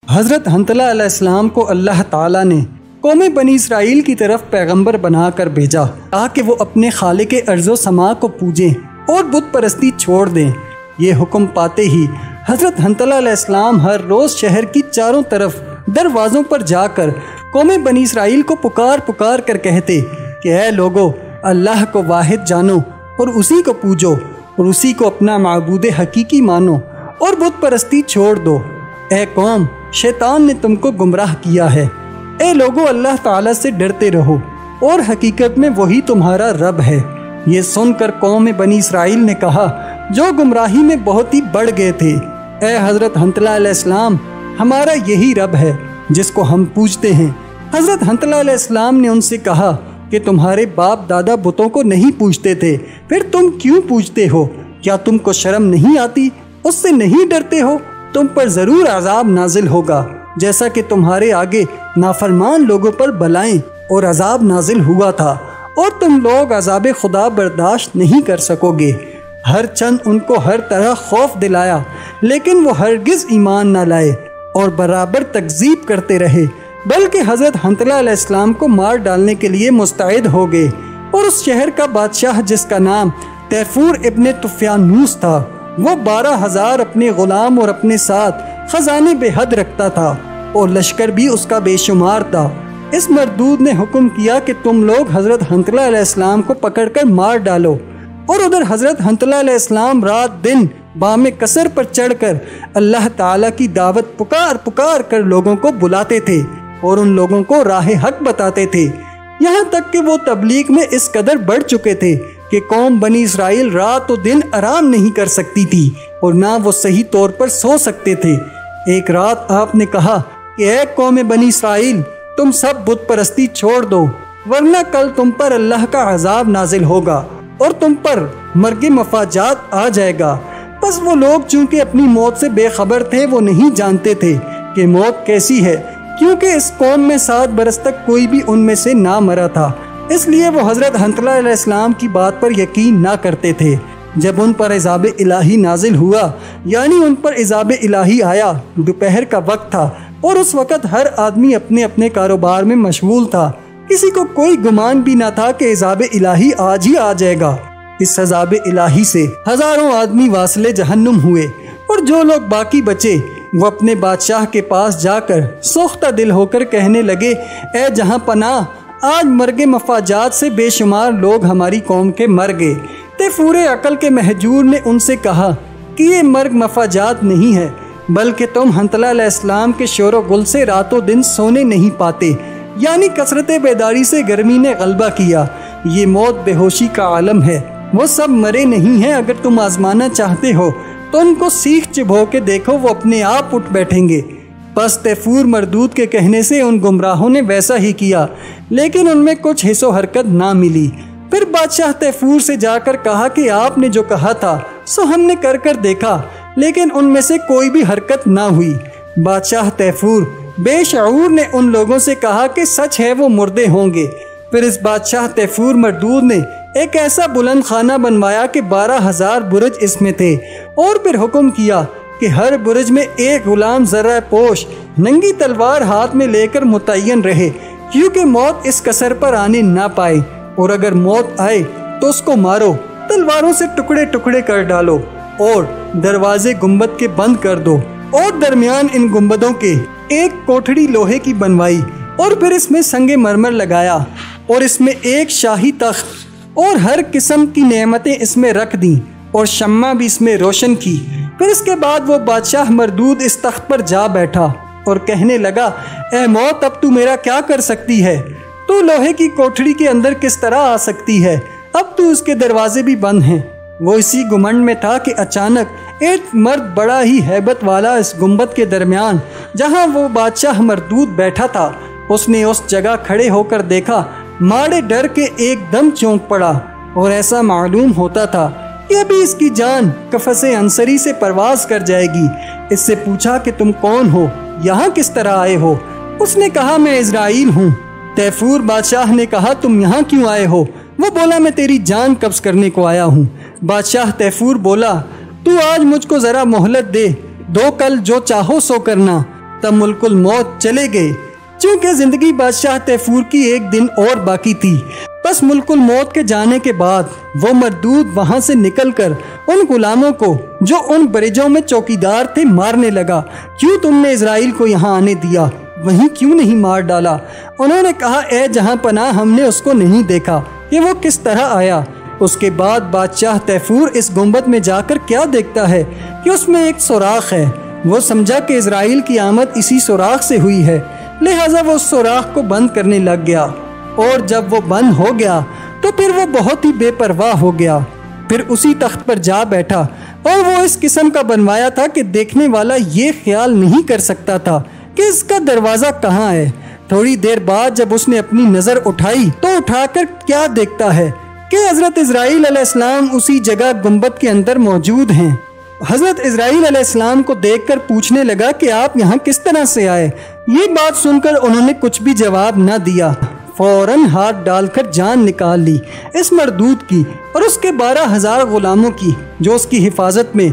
حضرت حنظلہ علیہ السلام کو اللہ تعالیٰ نے قوم بنی اسرائیل کی طرف پیغمبر بنا کر بھیجا تاکہ وہ اپنے خالق ارض و سما کو پوجیں اور بت پرستی چھوڑ دیں۔ یہ حکم پاتے ہی حضرت حنظلہ علیہ السلام ہر روز شہر کی چاروں طرف دروازوں پر جا کر قوم بنی اسرائیل کو پکار کر کہتے کہ اے لوگو، اللہ کو واحد جانو اور اسی کو پوجو اور اسی کو اپنا معبود حقیقی مانو اور بت پرستی چھوڑ دو۔ اے قوم، شیطان نے تم کو گمراہ کیا ہے۔ اے لوگو، اللہ تعالیٰ سے ڈرتے رہو اور حقیقت میں وہی تمہارا رب ہے۔ یہ سن کر قوم بنی اسرائیل نے کہا جو گمراہی میں بہت ہی بڑھ گئے تھے، اے حضرت حنظلہ علیہ السلام، ہمارا یہی رب ہے جس کو ہم پوجتے ہیں۔ حضرت حنظلہ علیہ السلام نے ان سے کہا کہ تمہارے باپ دادا بتوں کو نہیں پوجتے تھے، پھر تم کیوں پوجتے ہو؟ کیا تم کو شرم نہیں آتی؟ اس سے نہیں ڈرتے ہو؟ تم پر ضرور عذاب نازل ہوگا، جیسا کہ تمہارے آگے نافرمان لوگوں پر بلائیں اور عذاب نازل ہوا تھا، اور تم لوگ عذاب خدا برداشت نہیں کر سکو گے۔ ہر چند ان کو ہر طرح خوف دلایا، لیکن وہ ہرگز ایمان نہ لائے اور برابر تکذیب کرتے رہے، بلکہ حضرت حنظلہ علیہ السلام کو مار ڈالنے کے لیے مستعد ہو گئے۔ اور اس شہر کا بادشاہ، جس کا نام تیفور ابن طفیانوس تھا، وہ 12,000 اپنے غلام اور اپنے ساتھ خزانے بے حد رکھتا تھا، اور لشکر بھی اس کا بے شمار تھا۔ اس مردود نے حکم کیا کہ تم لوگ حضرت حنظلہ علیہ السلام کو پکڑ کر مار ڈالو۔ اور ادھر حضرت حنظلہ علیہ السلام رات دن بام قصر پر چڑھ کر اللہ تعالیٰ کی دعوت پکار کر لوگوں کو بلاتے تھے اور ان لوگوں کو راہ حق بتاتے تھے، یہاں تک کہ وہ تبلیغ میں اس قدر بڑھ چکے تھے کہ قوم بنی اسرائیل رات و دن آرام نہیں کر سکتی تھی اور نہ وہ صحیح طور پر سو سکتے تھے۔ ایک رات آپ نے کہا کہ اے قوم بنی اسرائیل، تم سب بت پرستی چھوڑ دو، ورنہ کل تم پر اللہ کا عذاب نازل ہوگا اور تم پر مرگ مفاجات آ جائے گا۔ بس وہ لوگ چونکہ اپنی موت سے بے خبر تھے، وہ نہیں جانتے تھے کہ موت کیسی ہے، کیونکہ اس قوم میں 7 برس تک کوئی بھی ان میں سے نہ مرا تھا، اس لیے وہ حضرت حنظلہ علیہ السلام کی بات پر یقین نہ کرتے تھے۔ جب ان پر عذاب الہی نازل ہوا، یعنی ان پر عذاب الہی آیا، دوپہر کا وقت تھا اور اس وقت ہر آدمی اپنے اپنے کاروبار میں مشغول تھا، کسی کو کوئی گمان بھی نہ تھا کہ عذاب الہی آج ہی آ جائے گا۔ اس عذاب الہی سے ہزاروں آدمی واصل جہنم ہوئے، اور جو لوگ باقی بچے وہ اپنے بادشاہ کے پاس جا کر سوختہ دل ہو کر کہنے لگے، اے جہاں پناہ، آج مرگ مفاجات سے بے شمار لوگ ہماری قوم کے مر گئے۔ تیفور عقل کے مہجور نے ان سے کہا کہ یہ مرگ مفاجات نہیں ہے، بلکہ تم حنظلہ علیہ السلام کے شور و گل سے رات و دن سونے نہیں پاتے، یعنی کثرت بیداری سے گرمی نے غلبہ کیا۔ یہ موت بے ہوشی کا عالم ہے، وہ سب مرے نہیں ہیں۔ اگر تم آزمانا چاہتے ہو تو ان کو سیخ چبھو کے دیکھو، وہ اپنے آپ اٹھ بیٹھیں گے۔ پس تیفور مردود کے کہنے سے ان گمراہوں نے ویسا ہی کیا، لیکن ان میں کچھ حص و حرکت نہ ملی۔ پھر بادشاہ تیفور سے جا کر کہا کہ آپ نے جو کہا تھا سو ہم نے کر دیکھا، لیکن ان میں سے کوئی بھی حرکت نہ ہوئی۔ بادشاہ تیفور بے شعور نے ان لوگوں سے کہا کہ سچ ہے وہ مردے ہوں گے۔ پھر اس بادشاہ تیفور مردود نے ایک ایسا بلند خانہ بنوایا کہ 12,000 برج اس میں تھے، اور پھر حکم کیا کہ ہر برج میں ایک غلام ذرہ پوش ننگی تلوار ہاتھ میں لے کر متعین رہے، کیونکہ موت اس قصر پر آنے نہ پائے، اور اگر موت آئے تو اس کو مارو، تلواروں سے ٹکڑے ٹکڑے کر ڈالو، اور دروازے گنبد کے بند کر دو۔ اور درمیان ان گنبدوں کے ایک کوٹھڑی لوہے کی بنوائی، اور پھر اس میں سنگ مرمر لگایا، اور اس میں ایک شاہی تخت اور ہر قسم کی نعمتیں اس میں رکھ دیں، اور شمع بھی اس میں روشن کی۔ پھر اس کے بعد وہ بادشاہ مردود اس تخت پر جا بیٹھا اور کہنے لگا، اے موت، اب تو میرا کیا کر سکتی ہے؟ تو لوہے کی کوٹھڑی کے اندر کس طرح آ سکتی ہے؟ اب تو اس کے دروازے بھی بند ہیں۔ وہ اسی گمنڈ میں تھا کہ اچانک ایک مرد بڑا ہی ہیبت والا اس گنبد کے درمیان جہاں وہ بادشاہ مردود بیٹھا تھا، اس نے اس جگہ کھڑے ہو کر دیکھا، ماڑے ڈر کے ایک دم چونک پڑا، اور ایسا معلوم ہوتا تھا کہ ابھی اس کی جان قفس انصری سے پرواز کر جائے گی۔ اس سے پوچھا کہ تم کون ہو، یہاں کس طرح آئے ہو؟ اس نے کہا میں عزرائیل ہوں۔ تیفور بادشاہ نے کہا تم یہاں کیوں آئے ہو؟ وہ بولا میں تیری جان قبض کرنے کو آیا ہوں۔ بادشاہ تیفور بولا تو آج مجھ کو ذرا مہلت دے، دو کل جو چاہو سو کرنا، تب ملک الموت چلے گئے، چونکہ زندگی بادشاہ تیفور کی ایک دن اور باقی تھی۔ بس ملک الموت کے جانے کے بعد وہ مردود وہاں سے نکل کر ان غلاموں کو جو ان برجوں میں چوکیدار تھے مارنے لگا۔ کیوں تم نے اسرائیل کو یہاں آنے دیا؟ وہیں کیوں نہیں مار ڈالا؟ انہوں نے کہا اے جہاں پناہ ہم نے اس کو نہیں دیکھا کہ وہ کس طرح آیا۔ اس کے بعد بادشاہ تیفور اس گنبد میں جا کر کیا دیکھتا ہے کہ اس میں ایک سوراخ ہے۔ وہ سمجھا کہ اسرائیل کی آمد اسی سوراخ سے ہوئی ہے، لہٰذا وہ اس سوراخ کو بند کرنے لگ گیا، اور جب وہ بند ہو گیا تو پھر وہ بہت ہی بے پرواہ ہو گیا۔ پھر اسی تخت پر جا بیٹھا، اور وہ اس قسم کا بنوایا تھا کہ دیکھنے والا یہ خیال نہیں کر سکتا تھا کہ اس کا دروازہ کہاں ہے۔ تھوڑی دیر بعد جب اس نے اپنی نظر اٹھائی تو اٹھا کر کیا دیکھتا ہے کہ حضرت اسرائیل علیہ السلام اسی جگہ گنبد کے اندر موجود ہیں۔ حضرت اسرائیل علیہ السلام کو دیکھ کر پوچھنے لگا کہ آپ یہاں کس طرح سے آئے؟ یہ بات سن کر انہوں نے کچھ بھی جواب نہ دیا، فوراً ہاتھ ڈال کر جان نکال لی اس مردود کی اور اس کے 12,000 غلاموں کی جو اس کی حفاظت میں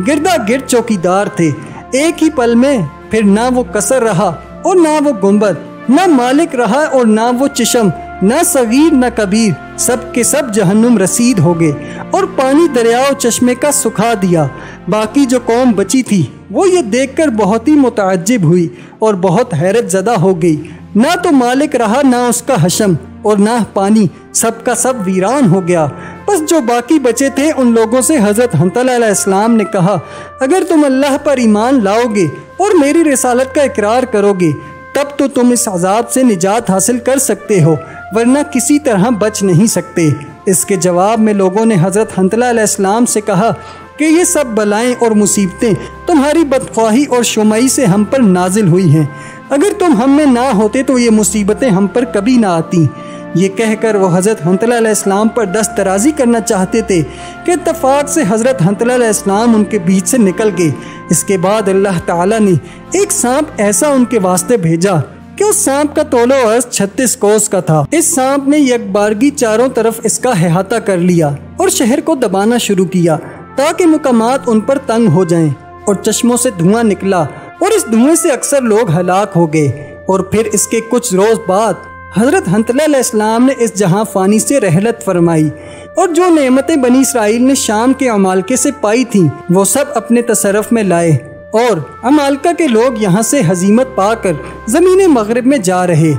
گردا گرد چوکیدار تھے۔ ایک ہی پل میں پھر نہ وہ قصر رہا اور نہ وہ گنبد، نہ مالک رہا اور نہ وہ چشم، نہ صغیر نہ کبیر، سب کے سب جہنم رسید ہو گئے اور پانی دریا و چشمے کا سکھا دیا۔ باقی جو قوم بچی تھی وہ یہ دیکھ کر بہت ہی متعجب ہوئی اور بہت حیرت زدہ ہو گئی۔ نہ تو مالک رہا نہ اس کا حشم اور نہ پانی، سب کا سب ویران ہو گیا۔ بس جو باقی بچے تھے ان لوگوں سے حضرت حنظلہ علیہ السلام نے کہا اگر تم اللہ پر ایمان لاؤ گے اور میری رسالت کا اقرار کرو گے تب تو تم اس عذاب سے نجات حاصل کر سکتے ہو، ورنہ کسی طرح بچ نہیں سکتے۔ اس کے جواب میں لوگوں نے حضرت حنظلہ علیہ السلام سے کہا کہ یہ سب بلائیں اور مصیبتیں تمہاری بدخواہی اور شمعی سے ہم پر نازل ہوئی ہیں، اگر تم ہم میں نہ ہوتے تو یہ مصیبتیں ہم پر کبھی نہ آتی۔ یہ کہہ کر وہ حضرت حنظلہ علیہ السلام پر دست درازی کرنا چاہتے تھے کہ اتفاق سے حضرت حنظلہ علیہ السلام ان کے بیچ سے نکل گئے۔ اس کے بعد اللہ تعالیٰ نے ایک سانپ ایسا ان کے واسطے بھیجا کہ اس سانپ کا طول و عرض 36 کوس کا تھا۔ اس سانپ نے یک بارگی چاروں طرف اس کا احاطہ کر لیا اور شہر کو دبانا شروع کیا تاکہ مقامات ان پر تنگ ہو جائیں، اور چشموں سے دھواں نکلا اور اس دھوئیں سے اکثر لوگ ہلاک ہو گئے۔ اور پھر اس کے کچھ روز بعد حضرت حنظلہ علیہ السلام نے اس جہاں فانی سے رحلت فرمائی، اور جو نعمتیں بنی اسرائیل نے شام کے عمالقے سے پائی تھیں وہ سب اپنے تصرف میں لائے، اور عمالقہ کے لوگ یہاں سے ہزیمت پا کر زمین مغرب میں جا رہے۔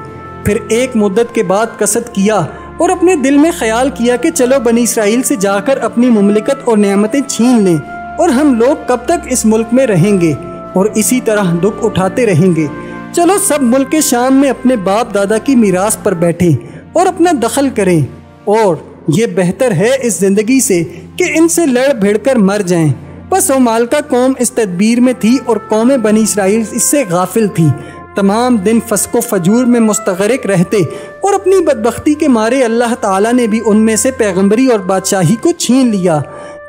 پھر ایک مدت کے بعد قصد کیا اور اپنے دل میں خیال کیا کہ چلو بنی اسرائیل سے جا کر اپنی مملکت اور نعمتیں چھین لیں، اور ہم لوگ کب تک اس ملک میں رہیں گے اور اسی طرح دکھ اٹھاتے رہیں گے۔ چلو سب ملک شام میں اپنے باپ دادا کی میراث پر بیٹھیں اور اپنا دخل کریں، اور یہ بہتر ہے اس زندگی سے کہ ان سے لڑ بھیڑ کر مر جائیں۔ بس عمالقہ قوم اس تدبیر میں تھی اور قوم بنی اسرائیل اس سے غافل تھی۔ تمام دن فسق و فجور میں مستغرق رہتے، اور اپنی بدبختی کے مارے اللہ تعالیٰ نے بھی ان میں سے پیغمبری اور بادشاہی کو چھین لیا۔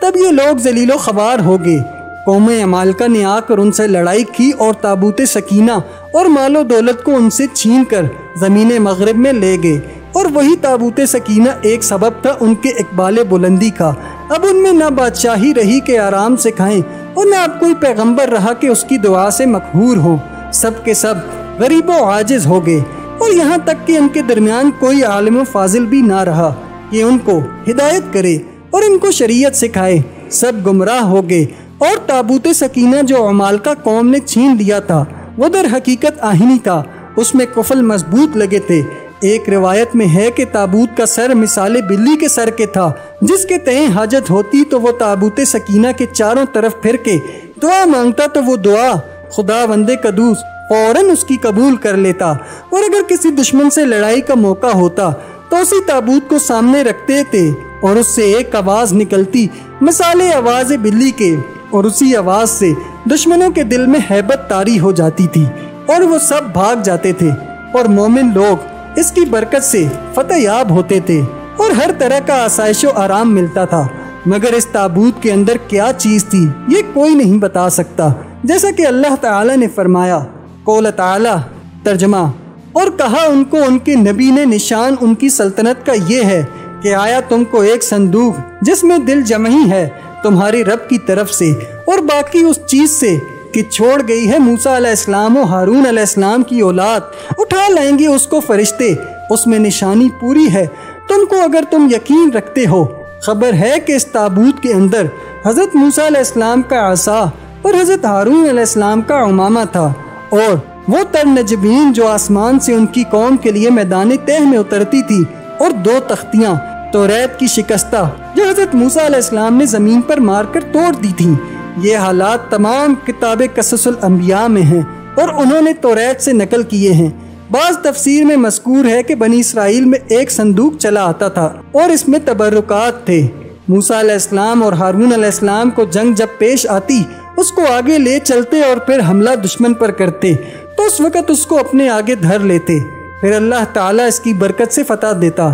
تب یہ لوگ ذلیل و خوار ہو گئے۔ قوم عمالقہ نے آ کر ان سے لڑائی کی اور تابوت سکینہ اور مال و دولت کو ان سے چھین کر زمین مغرب میں لے گئے، اور وہی تابوت سکینہ ایک سبب تھا ان کے اقبال بلندی کا۔ اب ان میں نہ بادشاہی رہی کہ آرام سے کھائیں، اور نہ اب کوئی پیغمبر رہا کہ اس کی دعا سے مقہور ہو۔ سب کے سب غریب و عاجز ہو گئے، اور یہاں تک کہ ان کے درمیان کوئی عالم و فاضل بھی نہ رہا کہ ان کو ہدایت کرے اور ان کو شریعت سکھائے۔ سب گمراہ ہو گئے، اور تابوت سکینہ جو عمالقہ قوم نے چھین لیا تھا وہ در حقیقت آہنی تھا، اس میں قفل مضبوط لگے تھے۔ ایک روایت میں ہے کہ تابوت کا سر مثال بلی کے سر کے تھا، جس کے تئیں حاجت ہوتی تو وہ تابوت سکینہ کے چاروں طرف پھر کے دعا مانگتا تو وہ دعا خدا وندے قدوس فوراً اس کی قبول کر لیتا، اور اگر کسی دشمن سے لڑائی کا موقع ہوتا تو اسی تابوت کو سامنے رکھتے تھے، اور اس سے ایک آواز نکلتی مثال آواز بلی کے، اور اسی آواز سے دشمنوں کے دل میں ہیبت طاری ہو جاتی تھی اور وہ سب بھاگ جاتے تھے، اور مومن لوگ اس کی برکت سے فتح یاب ہوتے تھے اور ہر طرح کا آسائش و آرام ملتا تھا۔ مگر اس تابوت کے اندر کیا چیز تھی یہ کوئی نہیں بتا سکتا، جیسا کہ اللہ تعالی نے فرمایا، قول تعالی ترجمہ، اور کہا ان کو ان کے نبی نے نشان ان کی سلطنت کا یہ ہے کہ آیا تم کو ایک صندوق جس میں دل جمعی ہے تمہارے رب کی طرف سے، اور باقی اس چیز سے کہ چھوڑ گئی ہے موسیٰ علیہ السلام و ہارون علیہ السلام کی اولاد، اٹھا لائیں گے اس کو فرشتے، اس میں نشانی پوری ہے تم کو اگر تم یقین رکھتے ہو۔ خبر ہے کہ اس تابوت کے اندر حضرت موسیٰ علیہ السلام کا عصا اور حضرت ہارون علیہ السلام کا عمامہ تھا، اور وہ ترنجبین جو آسمان سے ان کی قوم کے لیے میدان تہ میں اترتی تھی، اور 2 تختیاں توریت کی شکستہ جو حضرت موسیٰ علیہ السلام نے زمین پر مار کر توڑ دی تھیں۔ یہ حالات تمام کتاب قصص الانبیاء میں ہیں اور انہوں نے توریت سے نقل کیے ہیں۔ بعض تفسیر میں مذکور ہے کہ بنی اسرائیل میں ایک صندوق چلا آتا تھا اور اس میں تبرکات تھے۔ موسیٰ علیہ السلام اور ہارون علیہ السلام کو جنگ جب پیش آتی اس کو آگے لے چلتے اور پھر حملہ دشمن پر کرتے تو اس وقت اس کو اپنے آگے دھر لیتے، پھر اللہ تعالیٰ اس کی برکت سے فتح دیتا۔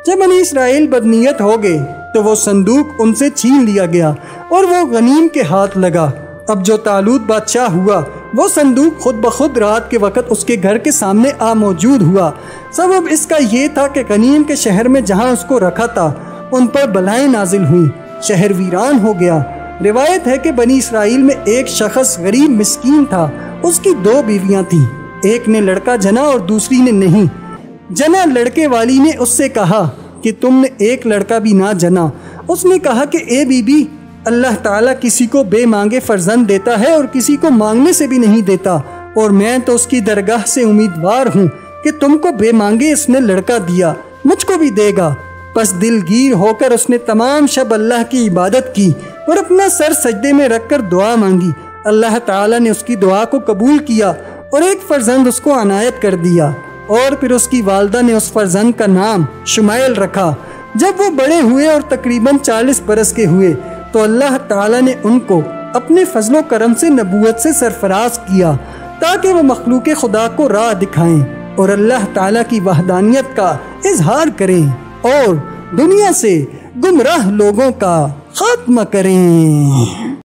جب بنی اسرائیل بدنیت ہو گئے تو وہ صندوق ان سے چھین لیا گیا اور وہ غنیم کے ہاتھ لگا۔ اب جو طالوت بادشاہ ہوا وہ صندوق خود بخود رات کے وقت اس کے گھر کے سامنے آ موجود ہوا۔ سبب اس کا یہ تھا کہ غنیم کے شہر میں جہاں اس کو رکھا تھا ان پر بلائیں نازل ہوئیں، شہر ویران ہو گیا۔ روایت ہے کہ بنی اسرائیل میں ایک شخص غریب مسکین تھا، اس کی 2 بیویاں تھیں، ایک نے لڑکا جنا اور دوسری نے نہیں۔ جنا لڑکے والی نے اس سے کہا کہ تم نے ایک لڑکا بھی نہ جنا۔ اس نے کہا کہ اے بی بی، اللہ تعالیٰ کسی کو بے مانگے فرزند دیتا ہے اور کسی کو مانگنے سے بھی نہیں دیتا، اور میں تو اس کی درگاہ سے امیدوار ہوں کہ تم کو بے مانگے اس نے لڑکا دیا، مجھ کو بھی دے گا۔ پس دلگیر ہو کر اس نے تمام شب اللہ کی عبادت کی اور اپنا سر سجدے میں رکھ کر دعا مانگی۔ اللہ تعالیٰ نے اس کی دعا کو قبول کیا اور ایک فرزند اس کو عنایت کر دیا، اور پھر اس کی والدہ نے اس فرزند کا نام شمائل رکھا۔ جب وہ بڑے ہوئے اور تقریباً 40 برس کے ہوئے تو اللہ تعالیٰ نے ان کو اپنے فضل و کرم سے نبوت سے سرفراز کیا تاکہ وہ مخلوق خدا کو راہ دکھائیں اور اللہ تعالیٰ کی وحدانیت کا اظہار کریں اور دنیا سے گمراہ لوگوں کا خاتمہ کریں۔